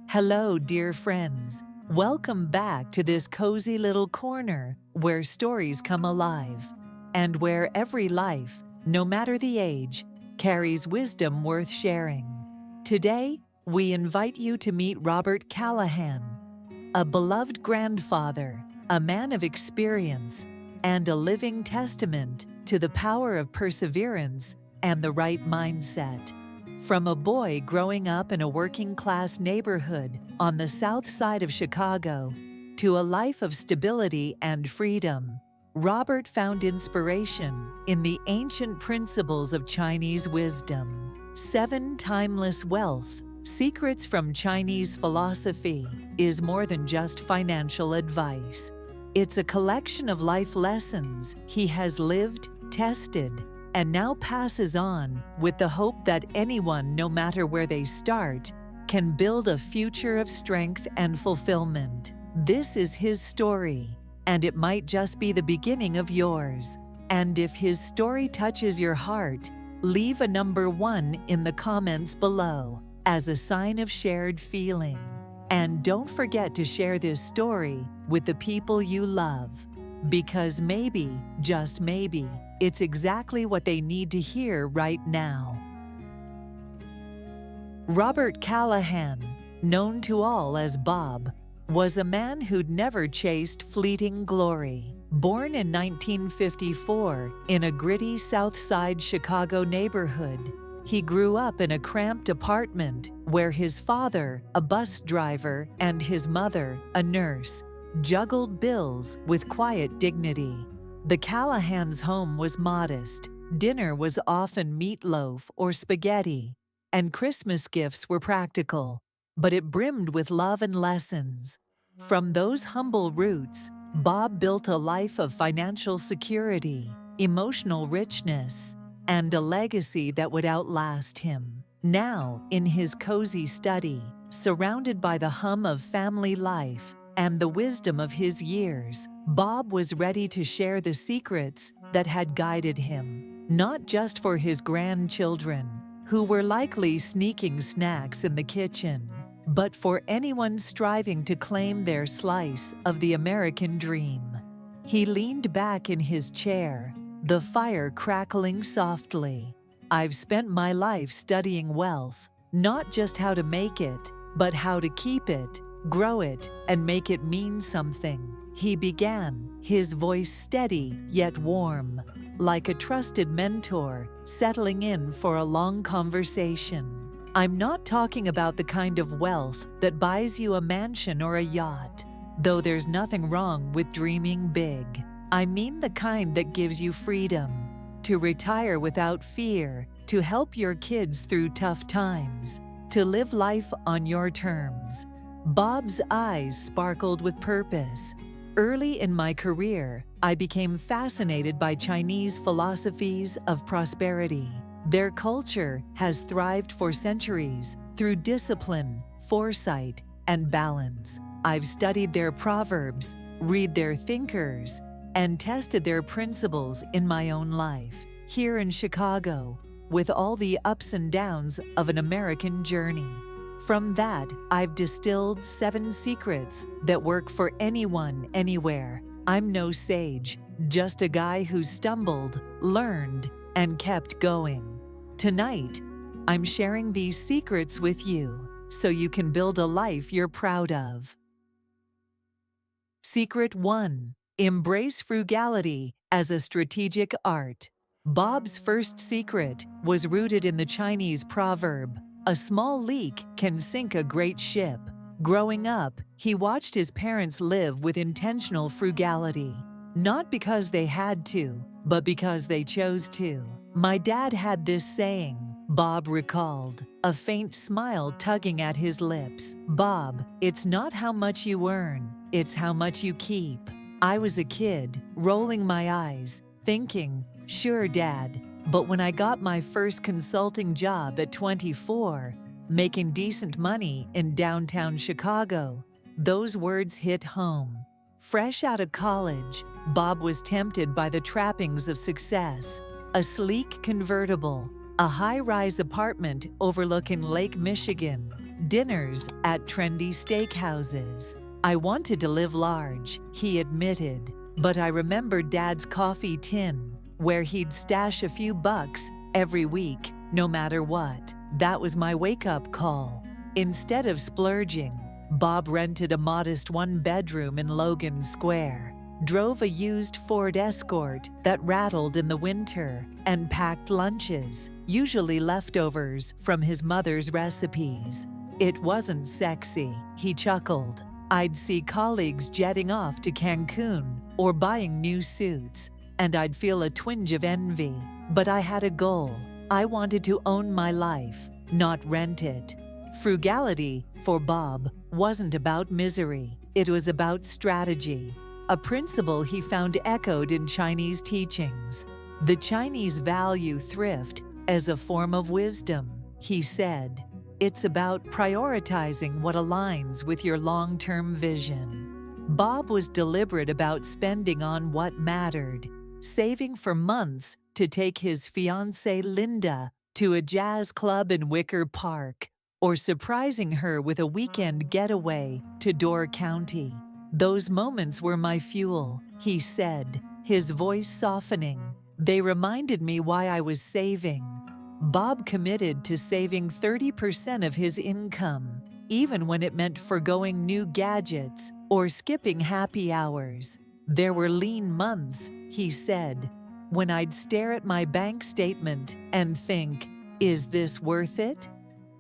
Hello, dear friends. Welcome back to this cozy little corner where stories come alive and where every life, no matter the age, carries wisdom worth sharing. Today, we invite you to meet Robert Callahan, a beloved grandfather, a man of experience, and a living testament to the power of perseverance and the right mindset. From a boy growing up in a working-class neighborhood on the south side of Chicago to a life of stability and freedom, Robert found inspiration in the ancient principles of Chinese wisdom. 7 Timeless Wealth, Secrets from Chinese Philosophy, is more than just financial advice. It's a collection of life lessons he has lived, tested, and now passes on with the hope that anyone, no matter where they start, can build a future of strength and fulfillment. This is his story, and it might just be the beginning of yours. And if his story touches your heart, leave a number 1 in the comments below as a sign of shared feeling. And don't forget to share this story with the people you love, because maybe, just maybe, it's exactly what they need to hear right now. Robert Callahan, known to all as Bob, was a man who'd never chased fleeting glory. Born in 1954 in a gritty South Side Chicago neighborhood, he grew up in a cramped apartment where his father, a bus driver, and his mother, a nurse, juggled bills with quiet dignity. The Callahans' home was modest. Dinner was often meatloaf or spaghetti, and Christmas gifts were practical, but it brimmed with love and lessons. From those humble roots, Bob built a life of financial security, emotional richness, and a legacy that would outlast him. Now, in his cozy study, surrounded by the hum of family life and the wisdom of his years, Bob was ready to share the secrets that had guided him, not just for his grandchildren, who were likely sneaking snacks in the kitchen, but for anyone striving to claim their slice of the American dream. He leaned back in his chair, the fire crackling softly. "I've spent my life studying wealth, not just how to make it, but how to keep it, grow it, and make it mean something," he began, his voice steady yet warm, like a trusted mentor settling in for a long conversation. "I'm not talking about the kind of wealth that buys you a mansion or a yacht, though there's nothing wrong with dreaming big. I mean the kind that gives you freedom to retire without fear, to help your kids through tough times, to live life on your terms." Bob's eyes sparkled with purpose. "Early in my career, I became fascinated by Chinese philosophies of prosperity. Their culture has thrived for centuries through discipline, foresight, and balance. I've studied their proverbs, read their thinkers, and tested their principles in my own life, here in Chicago, with all the ups and downs of an American journey. From that, I've distilled 7 secrets that work for anyone, anywhere. I'm no sage, just a guy who stumbled, learned, and kept going. Tonight, I'm sharing these secrets with you so you can build a life you're proud of. Secret 1. Embrace frugality as a strategic art. Bob's first secret was rooted in the Chinese proverb, "A small leak can sink a great ship." Growing up, he watched his parents live with intentional frugality, not because they had to, but because they chose to. "My dad had this saying," Bob recalled, a faint smile tugging at his lips. "Bob, it's not how much you earn, it's how much you keep." I was a kid, rolling my eyes, thinking, "Sure, Dad." But when I got my first consulting job at 24, making decent money in downtown Chicago, those words hit home. Fresh out of college, Bob was tempted by the trappings of success: a sleek convertible, a high-rise apartment overlooking Lake Michigan, dinners at trendy steakhouses. I wanted to live large, he admitted, but I remembered Dad's coffee tin, where he'd stash a few bucks every week, no matter what. That was my wake-up call. Instead of splurging, Bob rented a modest one-bedroom in Logan Square, drove a used Ford Escort that rattled in the winter, and packed lunches, usually leftovers from his mother's recipes. It wasn't sexy, he chuckled. I'd see colleagues jetting off to Cancun or buying new suits, and I'd feel a twinge of envy. But I had a goal. I wanted to own my life, not rent it. Frugality, for Bob, wasn't about misery. It was about strategy, a principle he found echoed in Chinese teachings. The Chinese value thrift as a form of wisdom, he said. It's about prioritizing what aligns with your long-term vision. Bob was deliberate about spending on what mattered, saving for months to take his fiancée Linda to a jazz club in Wicker Park, or surprising her with a weekend getaway to Door County. Those moments were my fuel, he said, his voice softening. They reminded me why I was saving. Bob committed to saving 30% of his income, even when it meant forgoing new gadgets or skipping happy hours. There were lean months, he said, when I'd stare at my bank statement and think, is this worth it?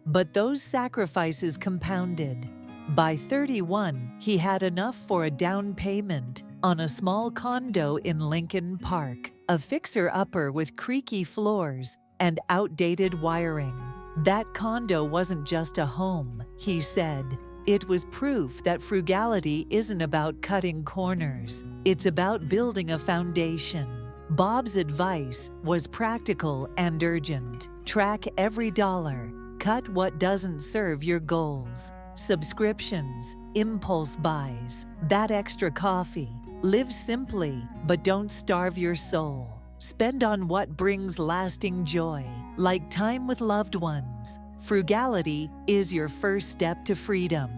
But those sacrifices compounded. By 31, he had enough for a down payment on a small condo in Lincoln Park, a fixer-upper with creaky floors and outdated wiring. That condo wasn't just a home, he said. It was proof that frugality isn't about cutting corners. It's about building a foundation. Bob's advice was practical and urgent. Track every dollar. Cut what doesn't serve your goals. Subscriptions, impulse buys, that extra coffee. Live simply, but don't starve your soul. Spend on what brings lasting joy, like time with loved ones. Frugality is your first step to freedom.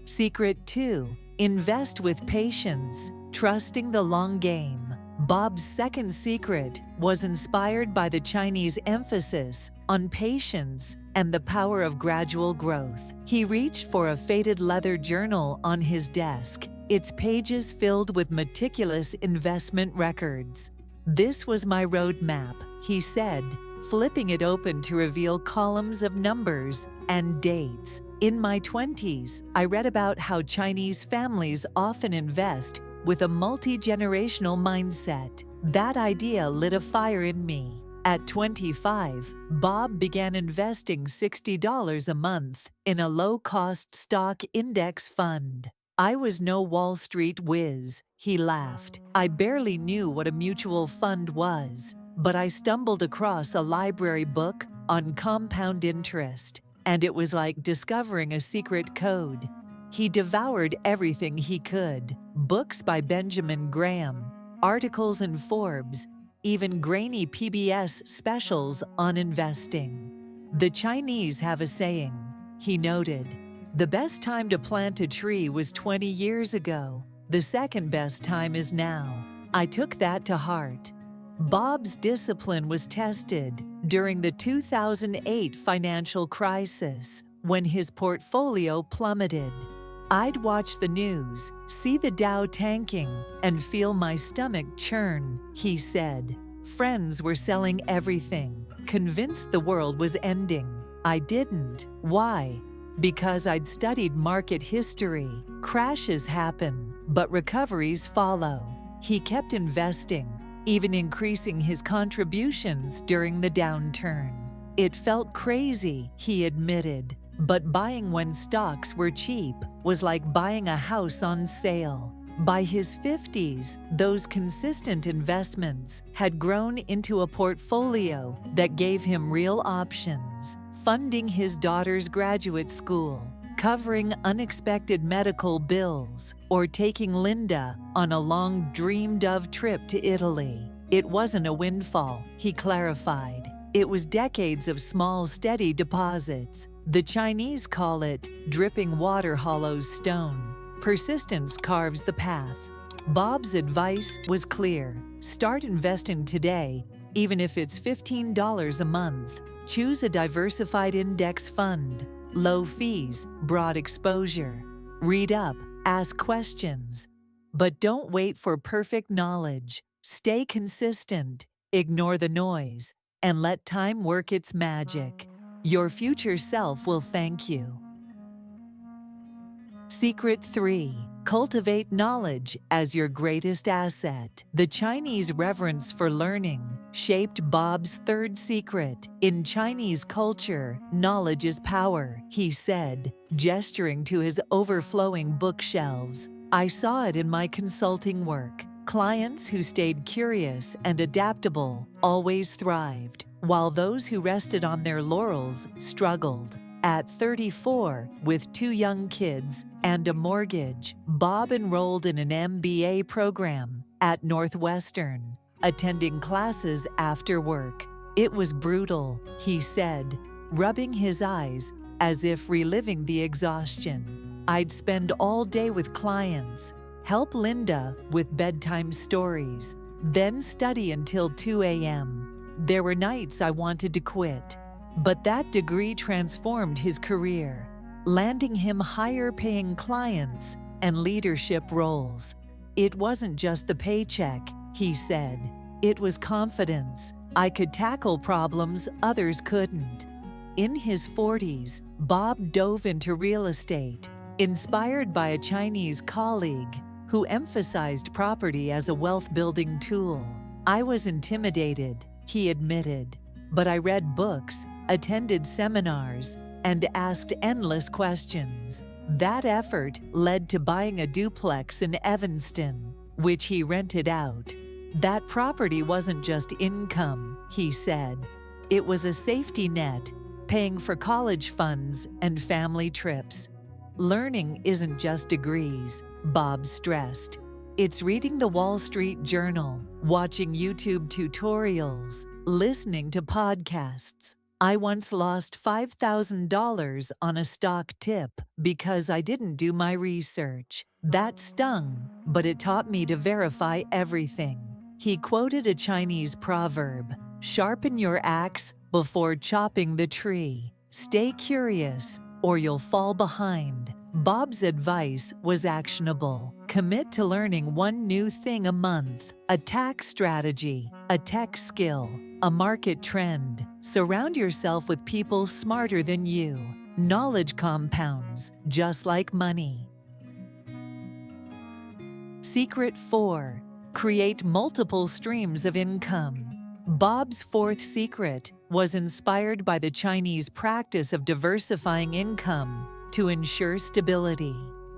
Secret 2. Invest with patience, trusting the long game. Bob's second secret was inspired by the Chinese emphasis on patience and the power of gradual growth. He reached for a faded leather journal on his desk, its pages filled with meticulous investment records. This was my roadmap, he said, flipping it open to reveal columns of numbers and dates. In my 20s, I read about how Chinese families often invest with a multi-generational mindset. That idea lit a fire in me. At 25, Bob began investing $60 a month in a low-cost stock index fund. I was no Wall Street whiz, he laughed. I barely knew what a mutual fund was, but I stumbled across a library book on compound interest, and it was like discovering a secret code. He devoured everything he could, books by Benjamin Graham, articles in Forbes, even grainy PBS specials on investing. The Chinese have a saying, he noted. The best time to plant a tree was 20 years ago. The second best time is now. I took that to heart. Bob's discipline was tested during the 2008 financial crisis, when his portfolio plummeted. I'd watch the news, see the Dow tanking, and feel my stomach churn, he said. Friends were selling everything, convinced the world was ending. I didn't. Why? Because I'd studied market history. Crashes happen, but recoveries follow. He kept investing, even increasing his contributions during the downturn. It felt crazy, he admitted, but buying when stocks were cheap was like buying a house on sale. By his 50s, those consistent investments had grown into a portfolio that gave him real options, funding his daughter's graduate school, covering unexpected medical bills, or taking Linda on a long dreamed-of trip to Italy. It wasn't a windfall, he clarified. It was decades of small, steady deposits. The Chinese call it dripping water hollows stone. Persistence carves the path. Bob's advice was clear. Start investing today, even if it's $15 a month. Choose a diversified index fund. Low fees, broad exposure. Read up, ask questions. But don't wait for perfect knowledge. Stay consistent, ignore the noise, and let time work its magic. Your future self will thank you. Secret 3. Cultivate knowledge as your greatest asset. The Chinese reverence for learning shaped Bob's third secret. In Chinese culture, knowledge is power, he said, gesturing to his overflowing bookshelves. I saw it in my consulting work. Clients who stayed curious and adaptable always thrived, while those who rested on their laurels struggled. At 34, with 2 young kids and a mortgage, Bob enrolled in an MBA program at Northwestern, attending classes after work. It was brutal, he said, rubbing his eyes as if reliving the exhaustion. I'd spend all day with clients, help Linda with bedtime stories, then study until 2 a.m. There were nights I wanted to quit. But that degree transformed his career, landing him higher-paying clients and leadership roles. It wasn't just the paycheck, he said. It was confidence. I could tackle problems others couldn't. In his 40s, Bob dove into real estate, inspired by a Chinese colleague who emphasized property as a wealth-building tool. I was intimidated, he admitted, but I read books, attended seminars, and asked endless questions. That effort led to buying a duplex in Evanston, which he rented out. That property wasn't just income, he said. It was a safety net, paying for college funds and family trips. Learning isn't just degrees, Bob stressed. It's reading the Wall Street Journal, watching YouTube tutorials, listening to podcasts. I once lost $5,000 on a stock tip because I didn't do my research. That stung, but it taught me to verify everything. He quoted a Chinese proverb, "Sharpen your axe before chopping the tree. Stay curious, or you'll fall behind." Bob's advice was actionable. Commit to learning one new thing a month, a tax strategy, a tech skill, a market trend. Surround yourself with people smarter than you. Knowledge compounds, just like money. Secret 4. Create multiple streams of income. Bob's fourth secret was inspired by the Chinese practice of diversifying income to ensure stability.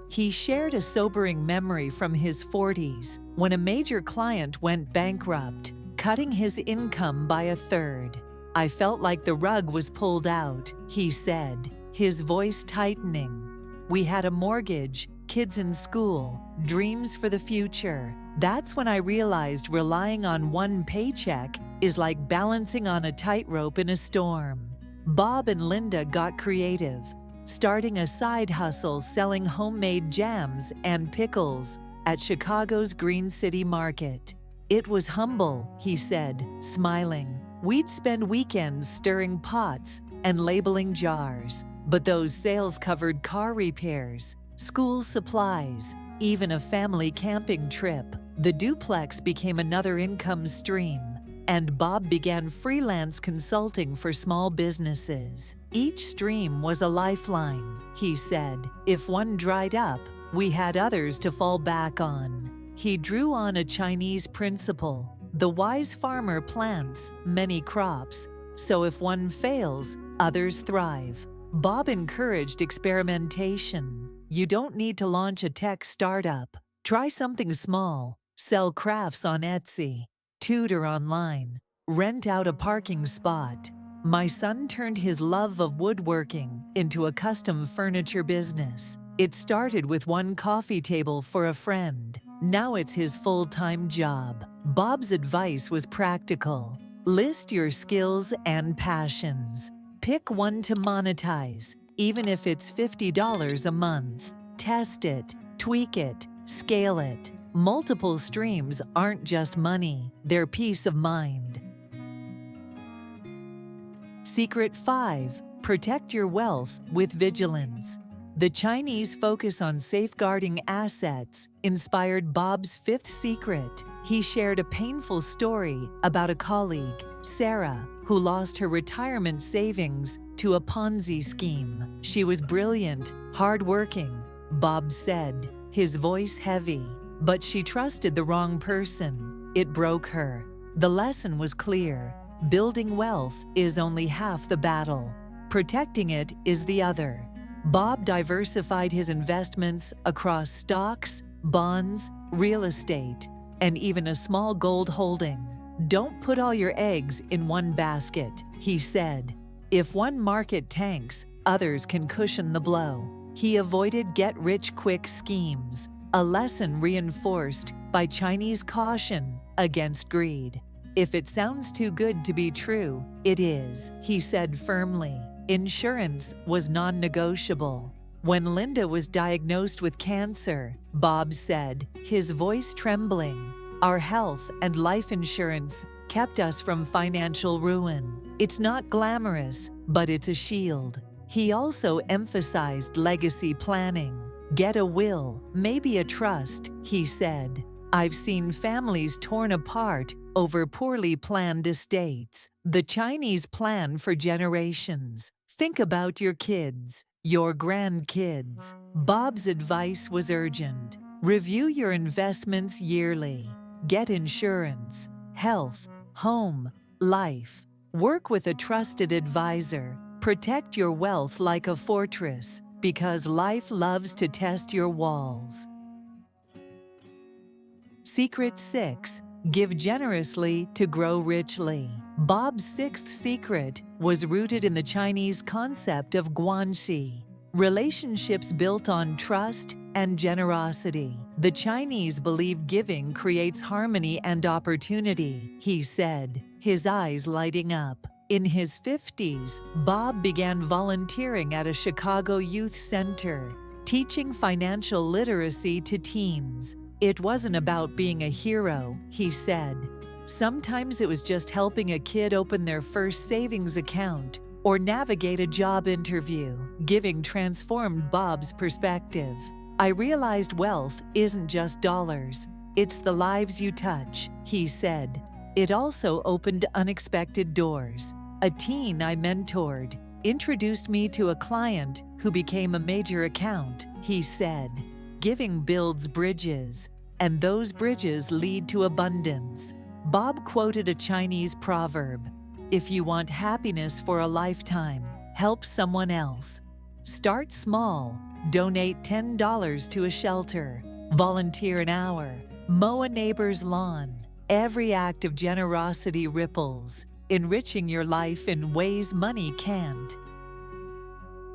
He shared a sobering memory from his 40s when a major client went bankrupt, cutting his income by a third. I felt like the rug was pulled out, he said, his voice tightening. We had a mortgage, kids in school, dreams for the future. That's when I realized relying on one paycheck is like balancing on a tightrope in a storm. Bob and Linda got creative, starting a side hustle selling homemade jams and pickles at Chicago's Green City Market. It was humble, he said, smiling. We'd spend weekends stirring pots and labeling jars, but those sales covered car repairs, school supplies, even a family camping trip. The duplex became another income stream, and Bob began freelance consulting for small businesses. Each stream was a lifeline, he said. If one dried up, we had others to fall back on. He drew on a Chinese principle. The wise farmer plants many crops, so if one fails, others thrive. Bob encouraged experimentation. You don't need to launch a tech startup. Try something small. Sell crafts on Etsy. Tutor online. Rent out a parking spot. My son turned his love of woodworking into a custom furniture business. It started with one coffee table for a friend. Now it's his full-time job. Bob's advice was practical. List your skills and passions. Pick one to monetize, even if it's $50 a month. Test it, tweak it, scale it. Multiple streams aren't just money, they're peace of mind. Secret 5. Protect your wealth with vigilance. The Chinese focus on safeguarding assets inspired Bob's fifth secret. He shared a painful story about a colleague, Sarah, who lost her retirement savings to a Ponzi scheme. She was brilliant, hardworking, Bob said, his voice heavy. But she trusted the wrong person. It broke her. The lesson was clear. Building wealth is only half the battle. Protecting it is the other. Bob diversified his investments across stocks, bonds, real estate, and even a small gold holding. Don't put all your eggs in one basket, he said. If one market tanks, others can cushion the blow. He avoided get-rich-quick schemes, a lesson reinforced by Chinese caution against greed. If it sounds too good to be true, it is, he said firmly. Insurance was non-negotiable. When Linda was diagnosed with cancer, Bob said, his voice trembling, our health and life insurance kept us from financial ruin. It's not glamorous, but it's a shield. He also emphasized legacy planning. Get a will, maybe a trust, he said. I've seen families torn apart over poorly planned estates. The Chinese plan for generations. Think about your kids, your grandkids. Bob's advice was urgent. Review your investments yearly. Get insurance, health, home, life. Work with a trusted advisor. Protect your wealth like a fortress, because life loves to test your walls. Secret 6. Give generously to grow richly. Bob's sixth secret was rooted in the Chinese concept of guanxi, relationships built on trust and generosity. The Chinese believe giving creates harmony and opportunity, he said, his eyes lighting up. In his 50s, Bob began volunteering at a Chicago youth center, teaching financial literacy to teens. It wasn't about being a hero, he said. Sometimes it was just helping a kid open their first savings account or navigate a job interview. Giving transformed Bob's perspective. I realized wealth isn't just dollars, it's the lives you touch, he said. It also opened unexpected doors. A teen I mentored introduced me to a client who became a major account, he said. Giving builds bridges, and those bridges lead to abundance. Bob quoted a Chinese proverb, if you want happiness for a lifetime, help someone else. Start small, donate $10 to a shelter, volunteer an hour, mow a neighbor's lawn. Every act of generosity ripples, enriching your life in ways money can't.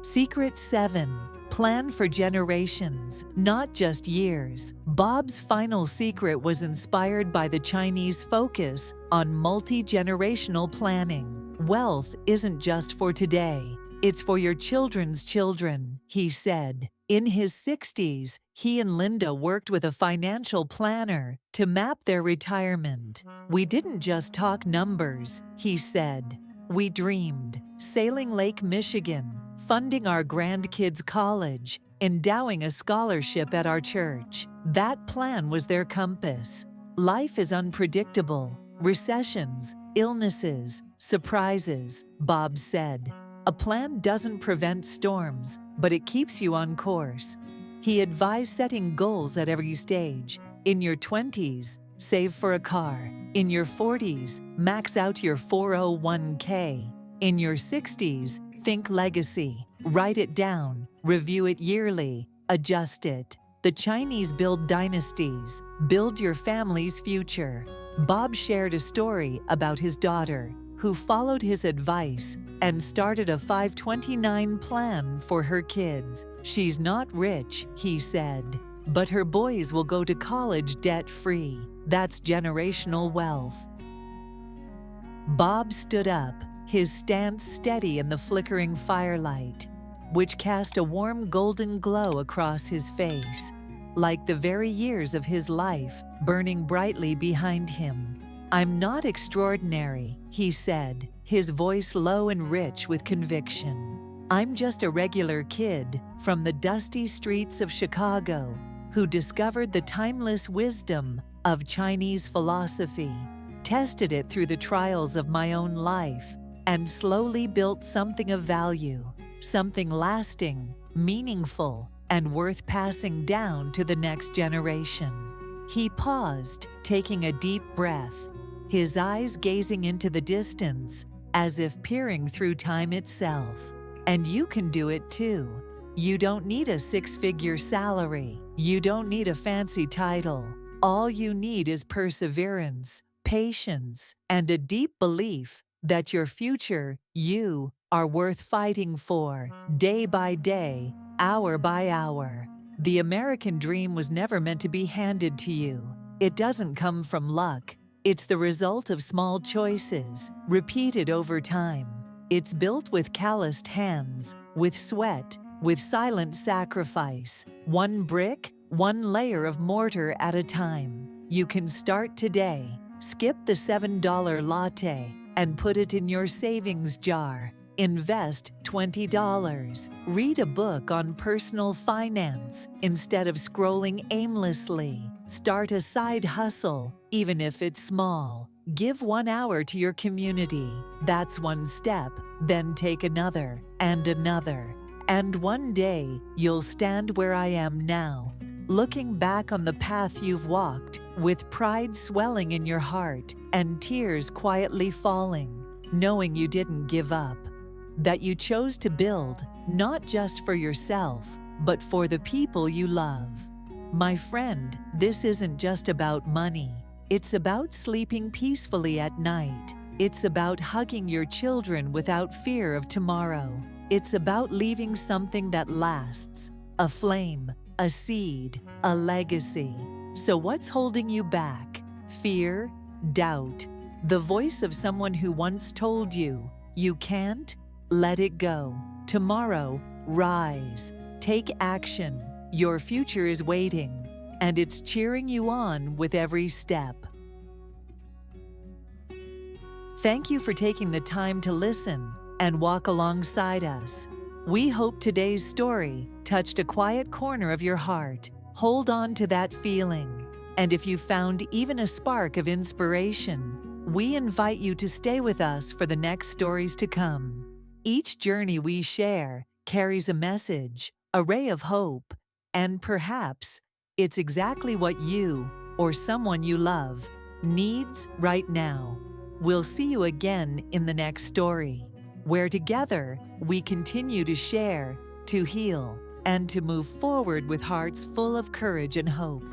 Secret 7. Plan for generations, not just years. Bob's final secret was inspired by the Chinese focus on multi-generational planning. Wealth isn't just for today, it's for your children's children, he said. In his 60s, he and Linda worked with a financial planner to map their retirement. We didn't just talk numbers, he said. We dreamed, sailing Lake Michigan, funding our grandkids' college, endowing a scholarship at our church. That plan was their compass. Life is unpredictable. Recessions, illnesses, surprises, Bob said. A plan doesn't prevent storms, but it keeps you on course. He advised setting goals at every stage. In your 20s, save for a car. In your 40s, max out your 401k. In your 60s, think legacy. Write it down, review it yearly, adjust it. The Chinese build dynasties. Build your family's future. Bob shared a story about his daughter, who followed his advice and started a 529 plan for her kids. She's not rich, he said, but her boys will go to college debt-free. That's generational wealth. Bob stood up, his stance steady in the flickering firelight, which cast a warm golden glow across his face, like the very years of his life burning brightly behind him. "I'm not extraordinary," he said, his voice low and rich with conviction. "I'm just a regular kid from the dusty streets of Chicago who discovered the timeless wisdom of Chinese philosophy, tested it through the trials of my own life, and slowly built something of value, something lasting, meaningful, and worth passing down to the next generation." He paused, taking a deep breath, his eyes gazing into the distance as if peering through time itself. "And you can do it too. You don't need a six-figure salary. You don't need a fancy title. All you need is perseverance, patience, and a deep belief that your future, you, are worth fighting for, day by day, hour by hour. The American dream was never meant to be handed to you. It doesn't come from luck. It's the result of small choices, repeated over time. It's built with calloused hands, with sweat, with silent sacrifice, one brick, one layer of mortar at a time. You can start today. Skip the $7 latte and put it in your savings jar. Invest $20. Read a book on personal finance instead of scrolling aimlessly. Start a side hustle, even if it's small. Give 1 hour to your community. That's one step. Then take another and another. And one day, you'll stand where I am now, looking back on the path you've walked, with pride swelling in your heart and tears quietly falling, knowing you didn't give up, that you chose to build, not just for yourself, but for the people you love. My friend, this isn't just about money. It's about sleeping peacefully at night. It's about hugging your children without fear of tomorrow. It's about leaving something that lasts, a flame, a seed, a legacy. So what's holding you back? Fear? Doubt? The voice of someone who once told you, you can't? Let it go. Tomorrow, rise. Take action. Your future is waiting, and it's cheering you on with every step. Thank you for taking the time to listen and walk alongside us. We hope today's story touched a quiet corner of your heart. Hold on to that feeling. And if you found even a spark of inspiration, we invite you to stay with us for the next stories to come. Each journey we share carries a message, a ray of hope, and perhaps it's exactly what you, or someone you love, needs right now. We'll see you again in the next story, where together we continue to share, to heal, and to move forward with hearts full of courage and hope.